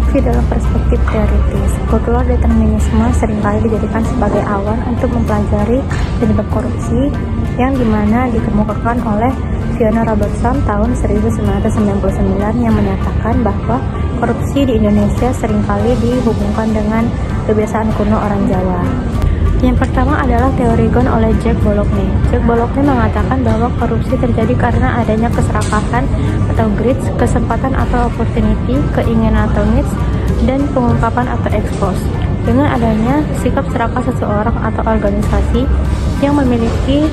korupsi dalam perspektif teoritis. Kultural determinisme seringkali dijadikan sebagai awan untuk mempelajari penyebab korupsi yang dimana dikemukakan oleh Fiona Robertson tahun 1999 yang menyatakan bahwa korupsi di Indonesia seringkali dihubungkan dengan kebiasaan kuno orang Jawa. Yang pertama adalah teori GON oleh Jack Bologna. Jack Bologna mengatakan bahwa korupsi terjadi karena adanya keserakahan atau greed, kesempatan atau opportunity, keinginan atau needs, dan pengungkapan atau expose. Dengan adanya sikap serakah seseorang atau organisasi yang memiliki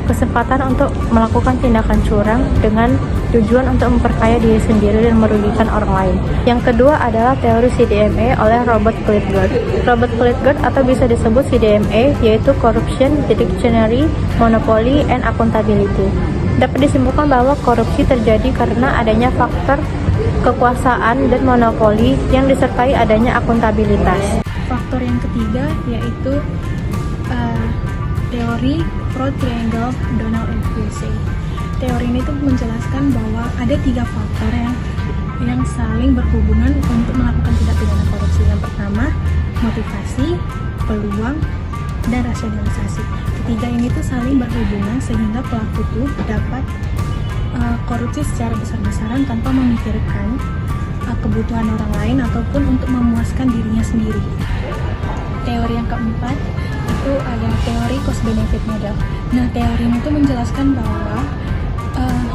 kesempatan untuk melakukan tindakan curang dengan tujuan untuk memperkaya diri sendiri dan merugikan orang lain. Yang kedua adalah teori CDMA oleh Robert Klitgard. Robert Klitgard atau bisa disebut CDMA yaitu Corruption, Dictionary, Monopoly, and Accountability. Dapat disimpulkan bahwa korupsi terjadi karena adanya faktor kekuasaan dan monopoli yang disertai adanya akuntabilitas. Faktor yang ketiga yaitu teori Fraud Triangle Donald and Pusey. Teori ini tuh menjelaskan bahwa ada 3 faktor yang saling berhubungan untuk melakukan tindak pidana korupsi. Yang pertama, motivasi, peluang, dan rasionalisasi. Ketiga ini tuh saling berhubungan sehingga pelaku tuh dapat korupsi secara besar-besaran tanpa memikirkan kebutuhan orang lain ataupun untuk memuaskan dirinya sendiri. Teori yang keempat itu ada teori cost benefit model. Nah, teori ini tuh menjelaskan bahwa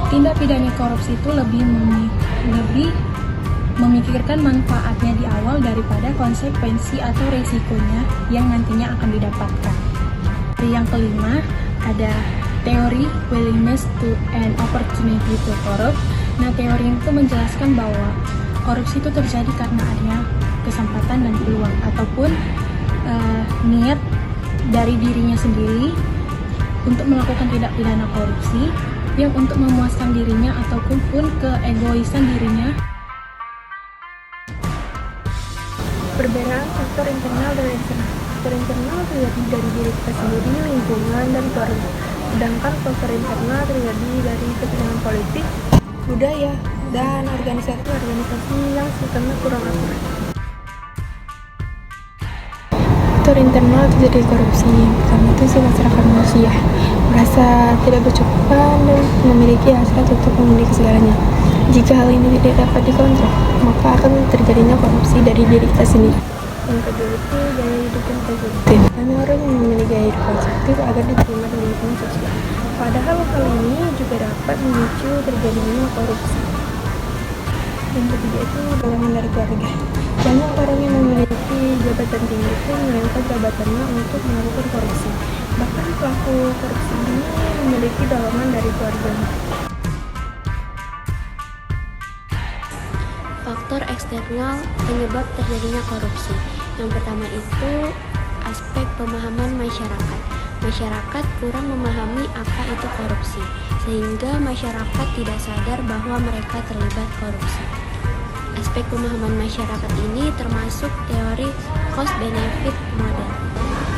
tindak pidana korupsi itu lebih memikirkan manfaatnya di awal daripada konsekuensi atau resikonya yang nantinya akan didapatkan. Yang kelima ada teori willingness to and opportunity to corrupt. Nah, teori itu menjelaskan bahwa korupsi itu terjadi karena adanya kesempatan dan peluang ataupun niat dari dirinya sendiri untuk melakukan tindak pidana korupsi yang untuk memuaskan dirinya ataupun keegoisan dirinya. Perbedaan faktor internal dan eksternal. Faktor internal terjadi dari diri kita sendiri, lingkungan, dan keluarga. Sedangkan faktor internal terjadi dari kepentingan politik, budaya, dan organisasi yang sistemnya kurang akurat. Faktor internal terjadi korupsi. Yang pertama itu sifat serakah manusia, merasa tidak berkecukupan dan memiliki hasrat untuk memiliki segalanya. Jika hal ini tidak dapat dikontrol, maka akan terjadinya korupsi dari diri kita sendiri. Yang kedua itu gaya hidup yang konsumtif. Kami orang yang memiliki gaya hidup konsumtif agar diterima di lingkungan sosial. Padahal hal ini juga dapat memicu terjadinya korupsi. Yang ketiga itu golongan dari keluarga. Banyak orang yang memiliki jabatan tinggi itu menyalahkan jabatannya untuk melakukan korupsi. Bahkan pelaku korupsi ini memiliki dorongan dari keluarganya. Faktor eksternal penyebab terjadinya korupsi. Yang pertama itu aspek pemahaman masyarakat. Masyarakat kurang memahami apa itu korupsi, sehingga masyarakat tidak sadar bahwa mereka terlibat korupsi. Aspek pemahaman masyarakat ini termasuk teori cost benefit model.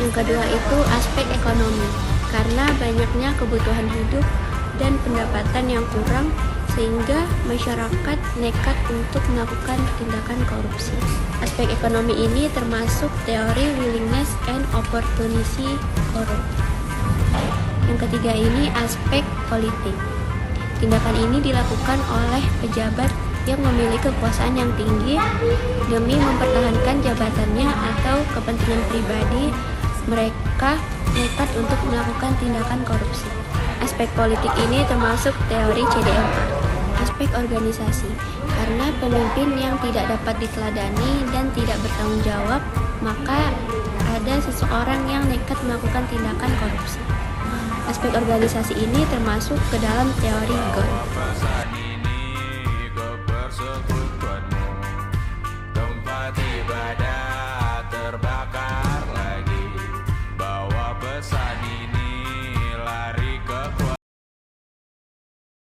Yang kedua itu aspek ekonomi, karena banyaknya kebutuhan hidup dan pendapatan yang kurang sehingga masyarakat nekat untuk melakukan tindakan korupsi. Aspek ekonomi ini termasuk teori willingness and opportunity corrupt. Yang ketiga ini aspek politik. Tindakan ini dilakukan oleh pejabat yang memiliki kekuasaan yang tinggi demi mempertahankan jabatannya atau kepentingan pribadi. Mereka nekat untuk melakukan tindakan korupsi. Aspek politik ini termasuk teori CDMA. Aspek organisasi, karena pemimpin yang tidak dapat diteladani dan tidak bertanggung jawab, maka ada seseorang yang nekat melakukan tindakan korupsi. Aspek organisasi ini termasuk ke dalam teori GON.